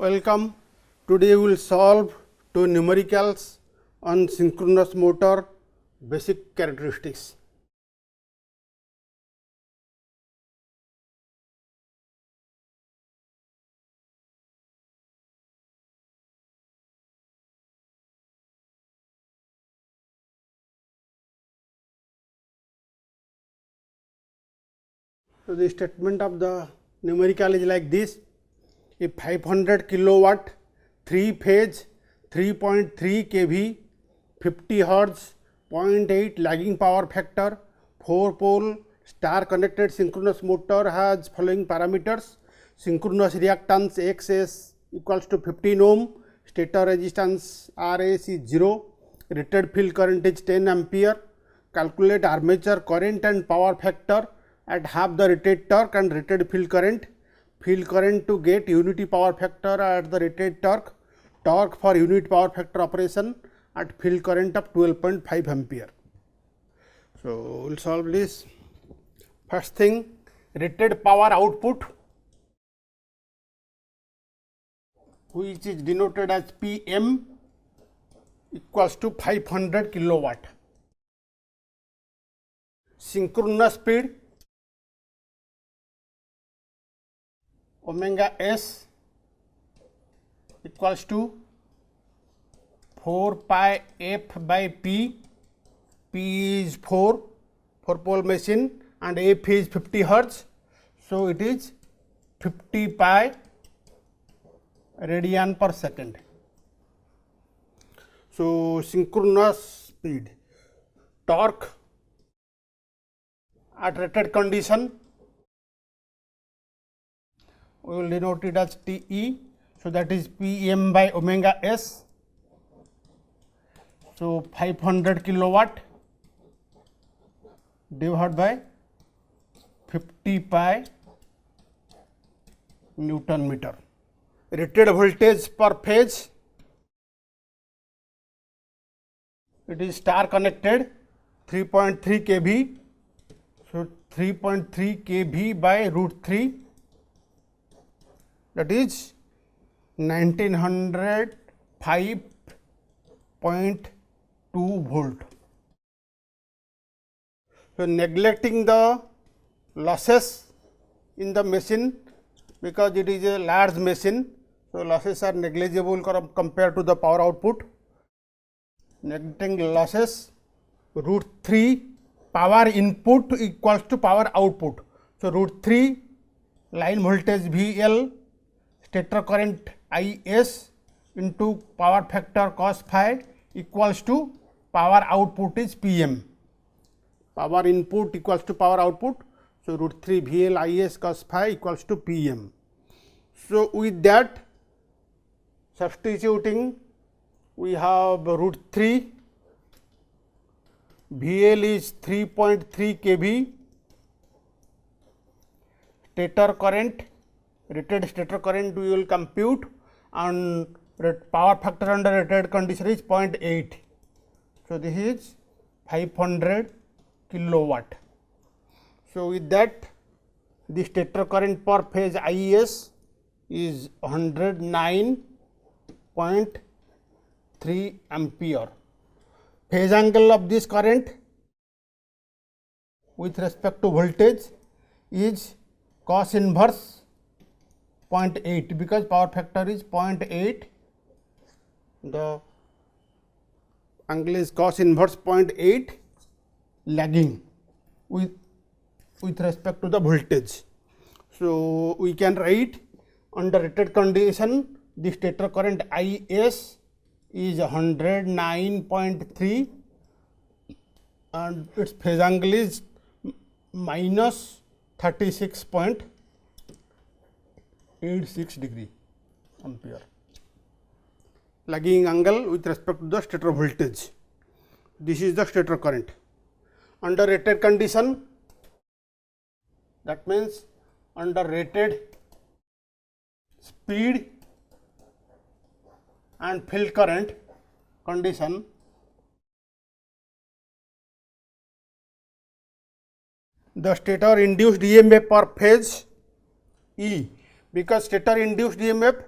Welcome. Today we will solve two numericals on synchronous motor basic characteristics. So, the statement of the numerical is like this: a 500 kilowatt 3 phase 3.3 kV 50 hertz 0.8 lagging power factor 4 pole star connected synchronous motor has following parameters: synchronous reactance XS equals to 15 ohm, stator resistance RS is 0, rated field current is 10 ampere. Calculate armature current and power factor at half the rated torque and rated field current to get unity power factor at the rated torque, torque for unit power factor operation at field current of 12.5 ampere. So, we will solve this. First thing, rated power output, which is denoted as PM, equals to 500 kilowatt. Synchronous speed omega s equals to 4 pi f by p. P is 4 pole machine and f is 50 hertz. So, it is 50 pi radian per second. So, synchronous speed, torque at rated condition, we will denote it as Te. So, that is Pm by omega s. So, 500 kilowatt divided by 50 pi Newton meter. Rated voltage per phase, it is star connected 3.3 kV. So, 3.3 kV by root 3, that is 1905.2 volt. So, neglecting the losses in the machine, because it is a large machine. So, losses are negligible compared to the power output. Neglecting losses, root 3 power input equals to power output. So, root 3 line voltage VL, stator current IS into power factor cos phi equals to power output is PM. Power input equals to power output. So, root 3 VL IS cos phi equals to PM. So, with that substituting, we have root 3, VL is 3.3 kV, stator current, rated stator current we will compute, and power factor under rated condition is 0.8. So, this is 500 kilowatt. So, with that the stator current per phase IS is 109.3 ampere. Phase angle of this current with respect to voltage is cos inverse 0.8, because power factor is 0.8, the angle is cos inverse 0.8 lagging with respect to the voltage. So, we can write under rated condition the stator current IS is 109.3 and its phase angle is minus 36.86 degree ampere, lagging angle with respect to the stator voltage. This is the stator current. Under rated condition, that means under rated speed and field current condition, the stator induced EMF per phase E, because stator induced EMF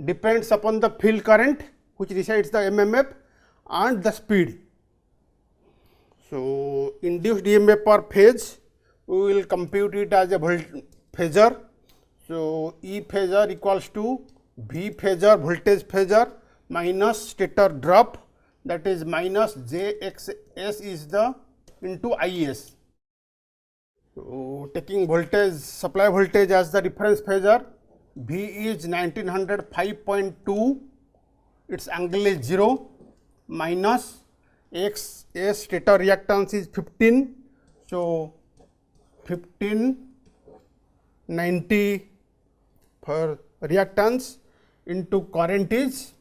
depends upon the field current which resides the MMF and the speed. So, induced EMF per phase, we will compute it as a phasor. So, E phasor equals to V phasor, voltage phasor, minus stator drop, that is minus JXS is the into IS. So, taking voltage, supply voltage as the reference phasor, V is 1905.2, its angle is 0, minus XS stator reactance is 15. So, 1590 for reactance into current is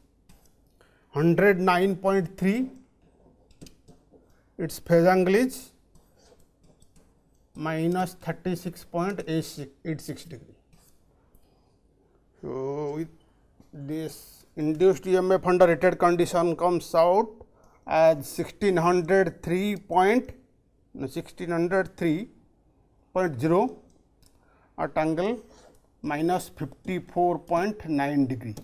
109.3, its phase angle is minus 36.86 degree. So, with this induced EMF under rated condition comes out as 1603.0 at angle minus 54.9 degree.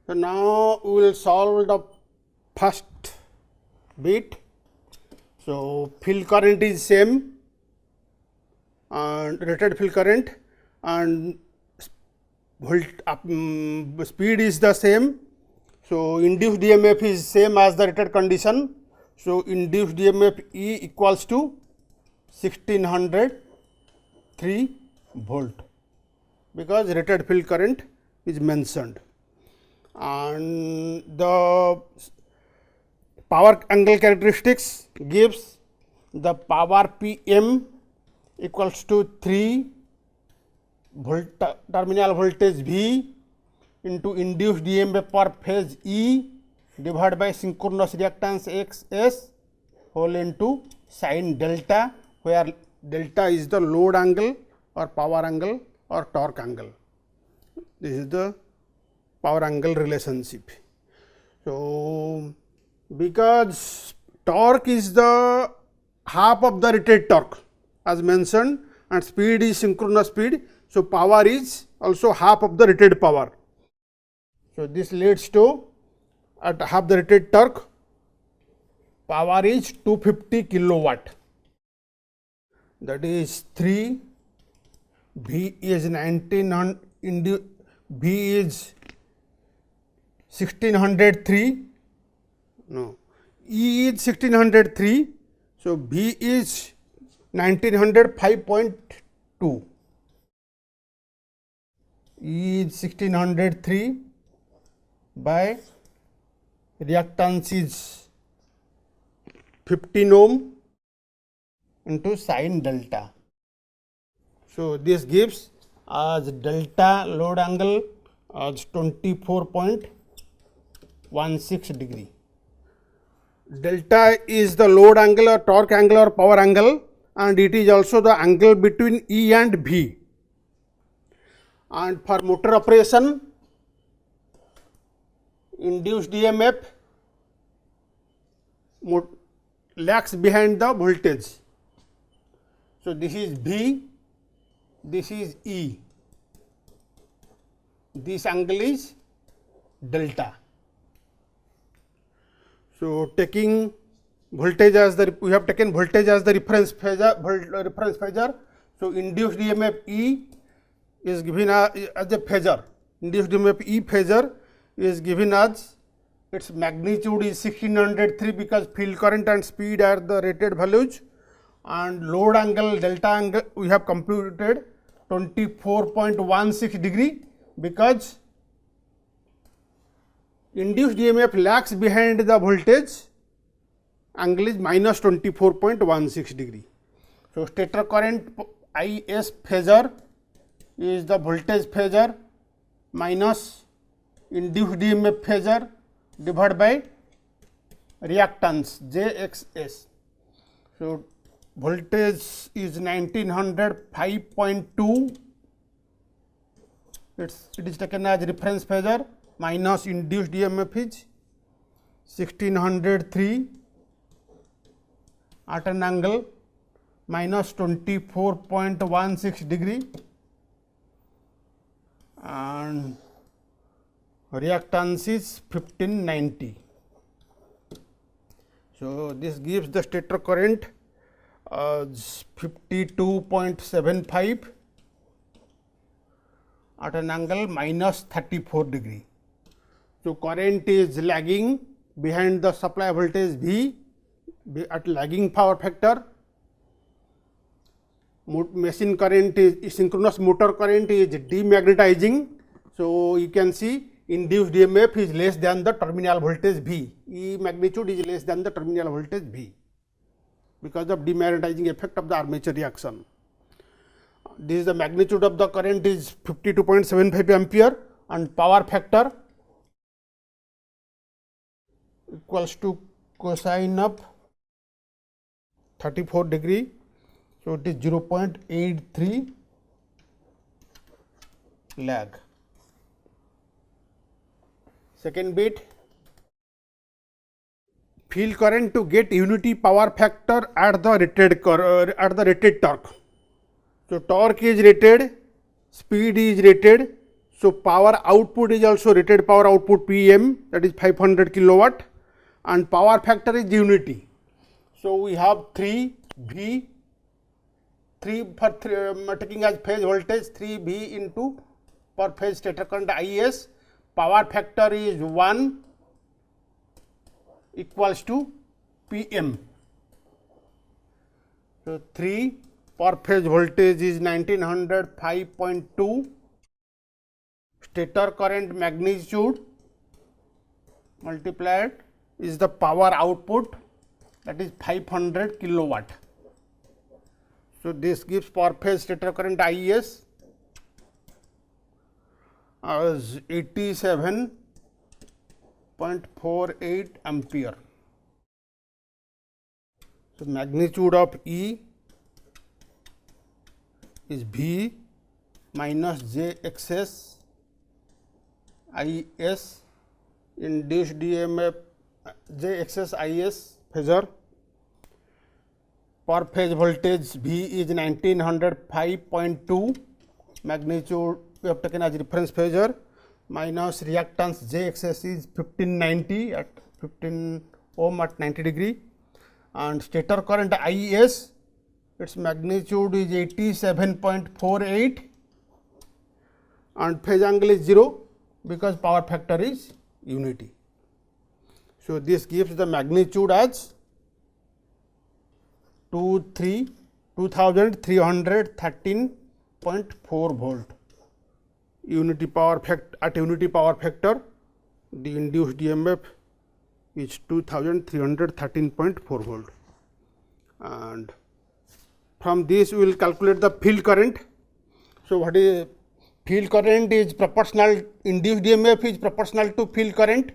So, now we will solve the first bit. So, field current is same and rated field current and speed is the same. So, induced EMF is same as the rated condition. So, induced EMF E equals to 1603 volt because rated field current is mentioned, and the power angle characteristics gives the power PM equals to 3 volt terminal voltage V into induced EMF per phase E divided by synchronous reactance XS whole into sin delta, where delta is the load angle or power angle or torque angle. This is the power angle relationship. So, because torque is the half of the rated torque as mentioned and speed is synchronous speed. So, power is also half of the rated power. So, this leads to at half the rated torque, power is 250 kilowatt, that is 3, V is 1900, V is 1603, no, E is 1603, so V is 1905.2, E is 1603 by reactance is 15 ohm into sin delta. So, this gives as delta load angle as 24.16 degree. Delta is the load angle or torque angle or power angle, and it is also the angle between E and V. And for motor operation, induced EMF lags behind the voltage. So, this is V, this is E, this angle is delta. So, taking voltage as the, we have taken voltage as the reference phasor. So, induced EMF E is given as a phasor. Induced EMF E phasor is given as its magnitude is 1603 because field current and speed are the rated values, and load angle delta angle we have computed 24.16 degree because induced EMF lags behind the voltage, angle is minus 24.16 degree. So, stator current IS phasor is the voltage phasor minus induced EMF phasor divided by reactance JXS. So, voltage is 1905.2, it is taken as reference phasor, minus induced EMF is 1603 at an angle minus 24.16 degree, and reactance is 1590. So this gives the stator current as 52.75 at an angle minus 34 degree. So current is lagging behind the supply voltage V at lagging power factor. Machine current is synchronous motor current is demagnetizing. So you can see induced EMF is less than the terminal voltage V. E magnitude is less than the terminal voltage V because of demagnetizing effect of the armature reaction. This is the magnitude of the current is 52.75 ampere and power factor equals to cosine of 34 degree. So it is 0.83 lag. Second bit, field current to get unity power factor at the rated torque. So torque is rated, speed is rated. So power output is also rated power output PM, that is 500 kilowatt, and power factor is unity. So we have 3 V, 3 for taking as phase voltage 3 V into per phase stator current IS. Power factor is 1 equals to PM. So 3 per phase voltage is 1905.2. Stator current magnitude multiplied is the power output, that is 500 kilowatt. So this gives per phase stator current IS as 87.48 ampere. So magnitude of E is V minus J XS IS, induced EMF J XS IS phasor. Per phase voltage V is 1905.2, magnitude we have taken as reference phasor, minus reactance J XS is 1590 at 15 ohm at 90 degree, and stator current IS, its magnitude is 87.48 and phase angle is 0 because power factor is unity. So this gives the magnitude as 2313.4 volt. Unity power factor, at unity power factor the induced EMF is 2313.4 volt, and from this we will calculate the field current. So what is field current is proportional, induced EMF is proportional to field current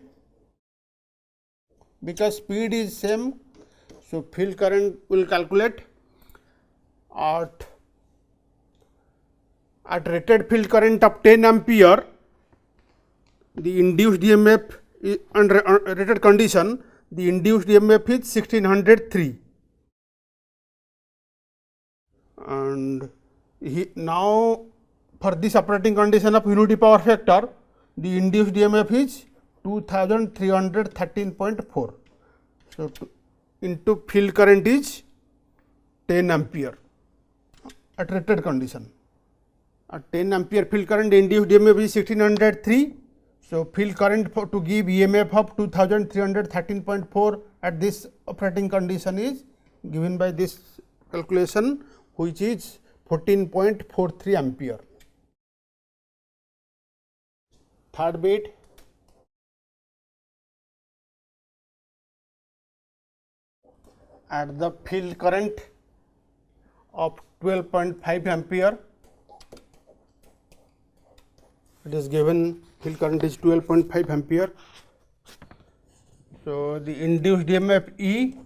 because speed is same. So field current will calculate at rated field current of 10 ampere, the induced EMF is under rated condition, the induced EMF is 1603, and now for this operating condition of unity power factor, the induced EMF is 2313.4. So into field current is 10 ampere at rated condition. At 10 ampere field current, induced EMF is 1603. So field current to give EMF of 2313.4 at this operating condition is given by this calculation, which is 14.43 ampere. Third bit, at the field current of 12.5 ampere, it is given field current is 12.5 ampere. So the induced EMF E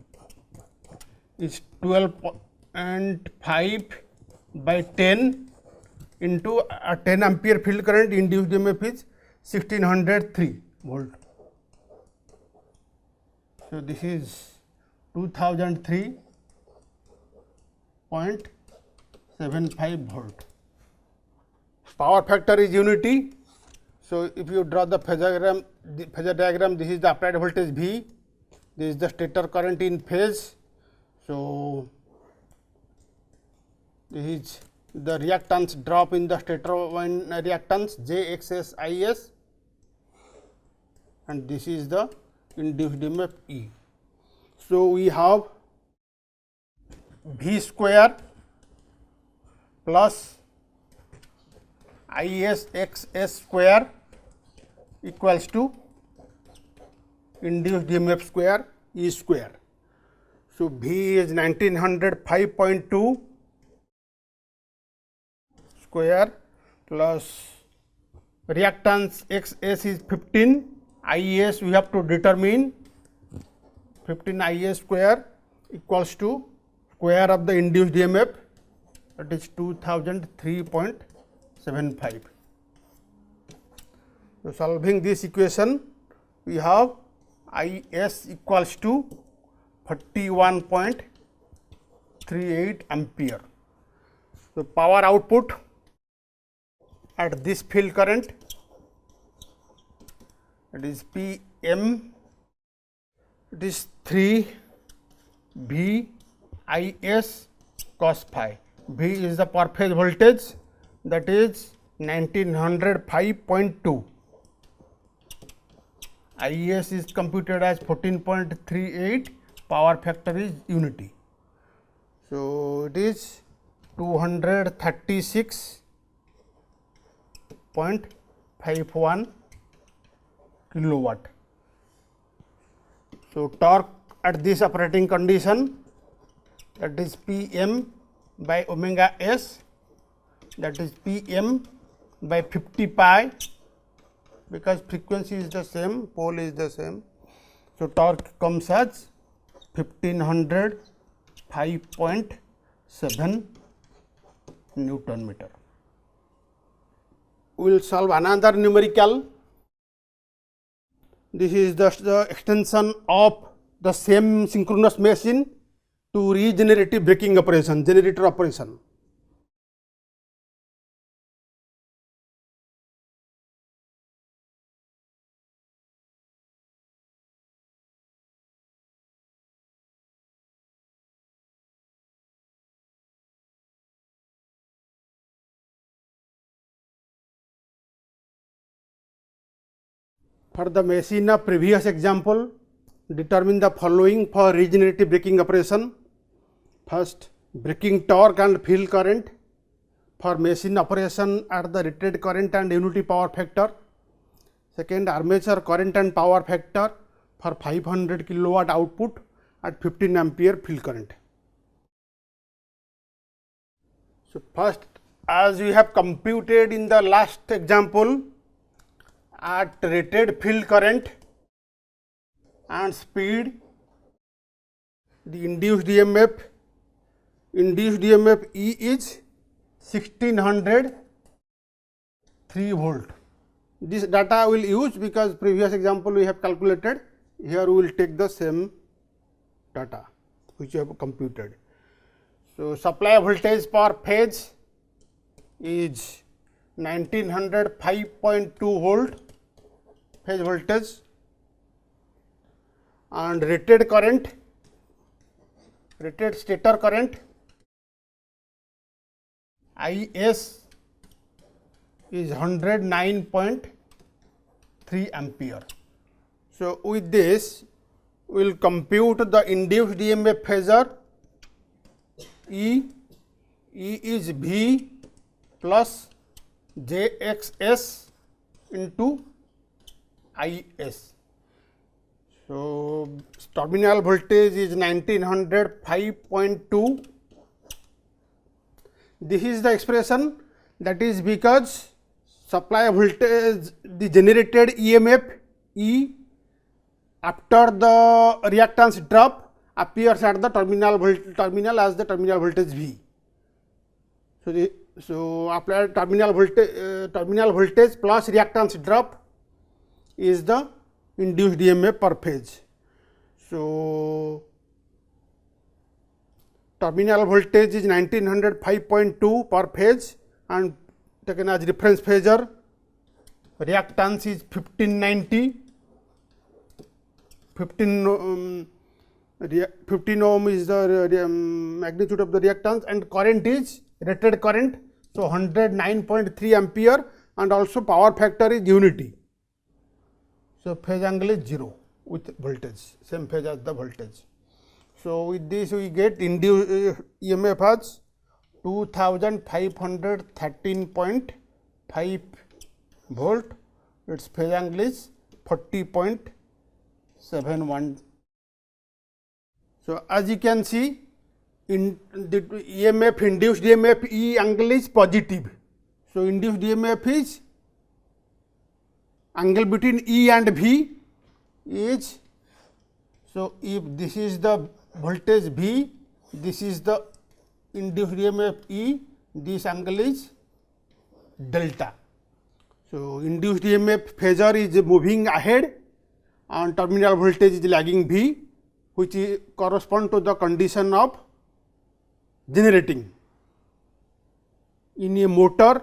is 12.5 by 10 into a 10 ampere field current, induced EMF is 1603 volt. So this is 2003.75 volt. Power factor is unity. So if you draw the phasor diagram, this is the applied voltage V, this is the stator current in phase. So this is the reactance drop in the stator reactance JXSIS, and this is the induced EMF E. So we have V square plus ISXS square equals to induced EMF square E square. So V is 1905.2 square plus reactance XS is 15, IS we have to determine 15 IS square equals to square of the induced EMF, that is 2003.75. So solving this equation, we have IS equals to 41.38 ampere. So power output at this field current, it is PM, it is 3 V IS cos phi. V is the per phase voltage, that is 1905.2. IS is computed as 14.38, power factor is unity. So it is 236.51 kilowatt. So torque at this operating condition, that is Pm by omega s, that is Pm by 50 pi, because frequency is the same, pole is the same. So torque comes as 1505.7 Newton meter. We will solve another numerical. This is the extension of the same synchronous machine to regenerative braking operation, generator operation. For the machine of previous example, determine the following for regenerative braking operation. First, braking torque and field current for machine operation at the rated current and unity power factor. Second, armature current and power factor for 500 kilowatt output at 15 ampere field current. So first, as we have computed in the last example, at rated field current and speed, the induced EMF E is 1603 volt. This data we will use because previous example we have calculated. Here we will take the same data which we have computed. So supply voltage per phase is 1905.2 volt phase voltage, and rated current, rated stator current IS is 109.3 ampere. So with this we will compute the induced EMF phasor. E is V plus JXS into IS. So terminal voltage is 1905.2. This is the expression, that is because supply voltage, the generated EMF E after the reactance drop appears at the terminal as the terminal voltage V. So applied terminal voltage plus reactance drop is the induced EMF per phase. So terminal voltage is 1905.2 per phase and taken as reference phasor. reactance is 1590, 15 ohm is the magnitude of the reactance, and current is rated current, so 109.3 ampere, and also power factor is unity. So phase angle is 0 with voltage, same phase as the voltage. So with this we get induced EMF as 2513.5 volt, its phase angle is 40.71. So as you can see, in the EMF, induced EMF E angle is positive. So induced EMF is angle between E and V is, so if this is the voltage V, this is the induced EMF E, this angle is delta. So induced EMF phasor is moving ahead and terminal voltage is lagging V, which correspond to the condition of generating. In a motor,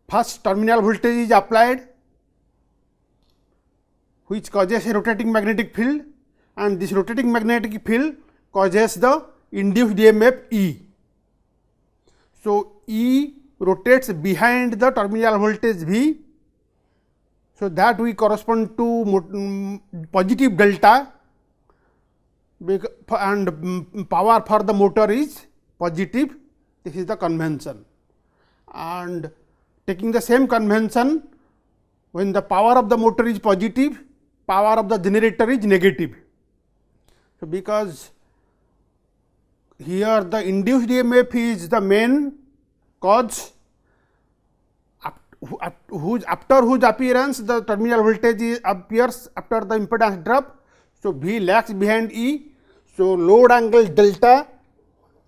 first terminal voltage is applied, which causes a rotating magnetic field, and this rotating magnetic field causes the induced EMF E. So E rotates behind the terminal voltage V, so that we correspond to positive delta, and power for the motor is positive. This is the convention, and taking the same convention, when the power of the motor is positive, power of the generator is negative. So because here the induced EMF is the main cause, after whose appearance the terminal voltage appears after the impedance drop. So V lags behind E. So load angle delta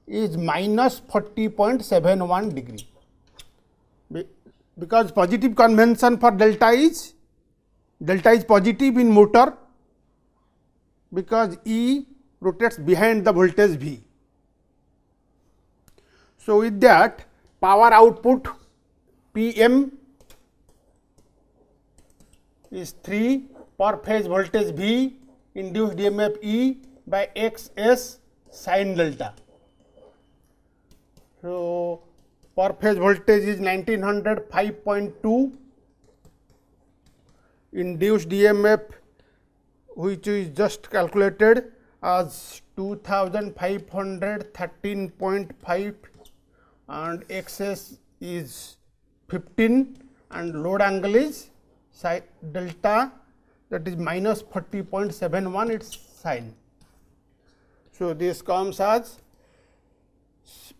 is minus 40.71 degree, because positive convention for delta is positive in motor, because E rotates behind the voltage V. So with that, power output Pm is 3 per phase voltage V induced EMF E by XS sin delta. So per phase voltage is 1905.2, induced EMF which is just calculated as 2513.5, and XS is 15, and load angle is delta, that is minus 40.71 its sin. So this comes as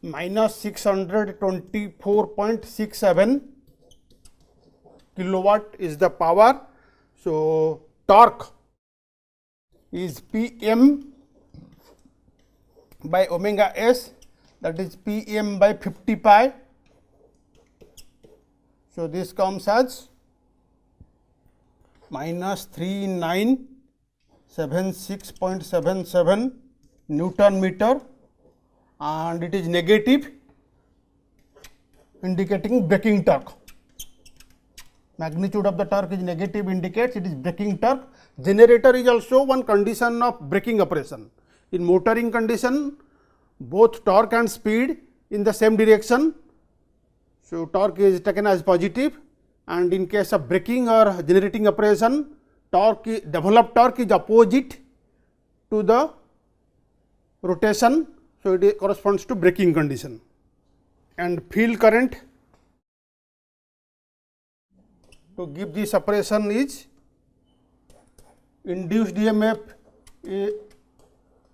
minus 624.67 kilowatt is the power. So torque is Pm by omega s, that is Pm by 50 pi. So this comes as minus 3976.77 Newton meter, and it is negative, indicating braking torque. Magnitude of the torque is negative, indicates it is braking torque. Generator is also one condition of braking operation. In motoring condition, both torque and speed in the same direction. So torque is taken as positive, and in case of braking or generating operation, developed torque is opposite to the rotation. So it corresponds to braking condition. And field current to give this operation is induced EMF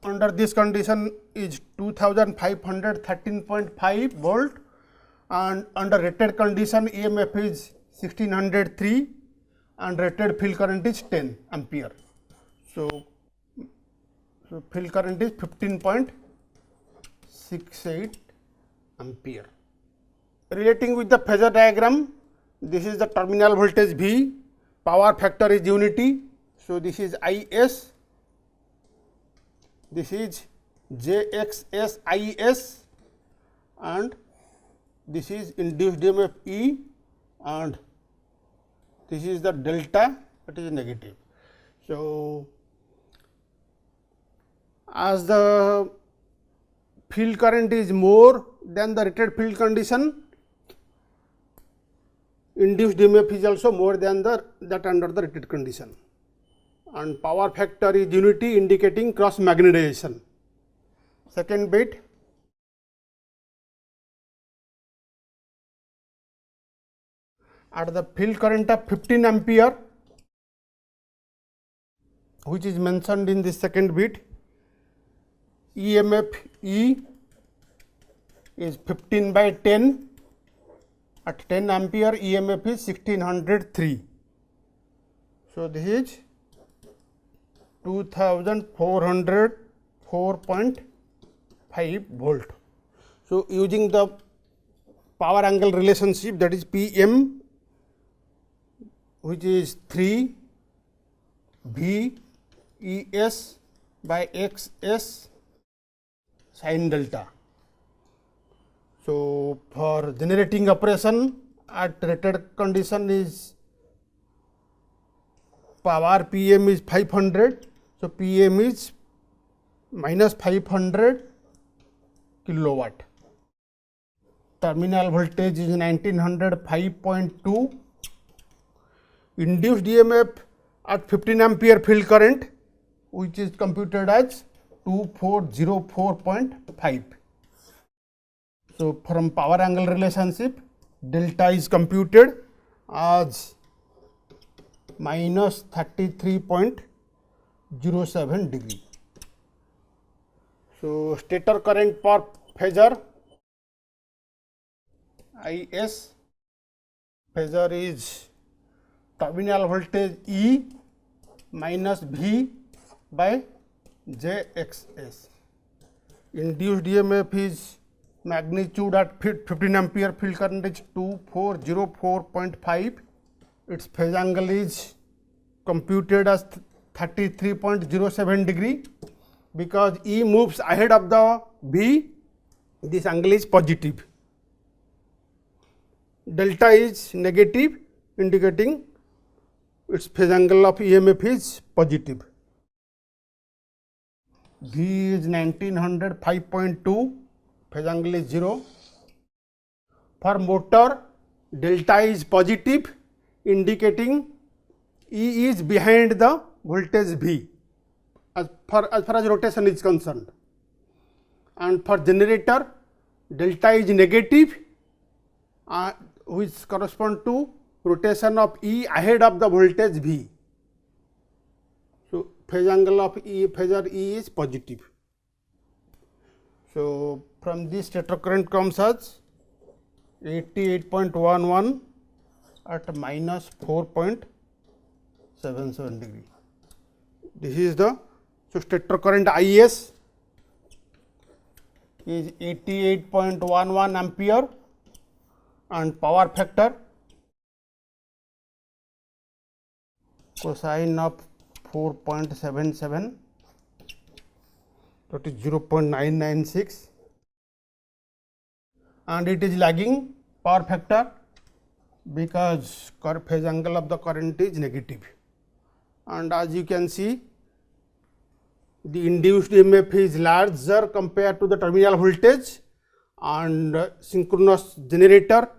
under this condition is 2513.5 volt, and under rated condition EMF is 1603, and rated field current is 10 ampere. So field current is 15.68 ampere. Relating with the phasor diagram, this is the terminal voltage V, power factor is unity. So this is Is, this is JXSIS, and this is induced EMF E, and this is the delta, that is negative. So, as the field current is more than the rated field condition, induced EMF is also more than that under the rated condition, and power factor is unity indicating cross magnetization. Second bit, at the field current of 15 ampere, which is mentioned in the second bit, EMF E is 15 by 10. At 10 ampere, EMF is 1603. So, this is 2404.5 volt. So, using the power angle relationship, that is PM, which is 3 V E S by X S sin delta. So, for generating operation at rated condition is power PM is 500. So, PM is minus 500 kilowatt. Terminal voltage is 1900 5.2. Induced EMF at 15 ampere field current, which is computed as 2404.5. So, from power angle relationship, delta is computed as minus 33.07 degree. So, stator current per phasor IS, phasor is terminal voltage E minus V by JXS. Induced EMF is magnitude at 15 ampere field current is 2404.5. Its phase angle is computed as 33.07 degree. Because E moves ahead of the V, this angle is positive. Delta is negative, indicating its phase angle of EMF is positive. V is 1900 5.2, phase angle is 0. For motor, delta is positive, indicating E is behind the voltage V as far as rotation is concerned. And for generator, delta is negative, which correspond to rotation of E ahead of the voltage V. So, phase angle of phasor E is positive. So, from this stator current comes as 88.11 at minus 4.77 degree. This is the, so stator current IS is 88.11 ampere and power factor cosine of 4.77, that is 0.996, and it is lagging power factor because phase angle of the current is negative. And as you can see, the induced EMF is larger compared to the terminal voltage, and synchronous generator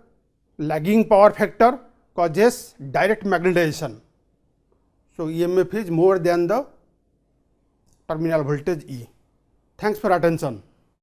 lagging power factor causes direct magnetization. So, EMF is more than the terminal voltage E. Thanks for attention.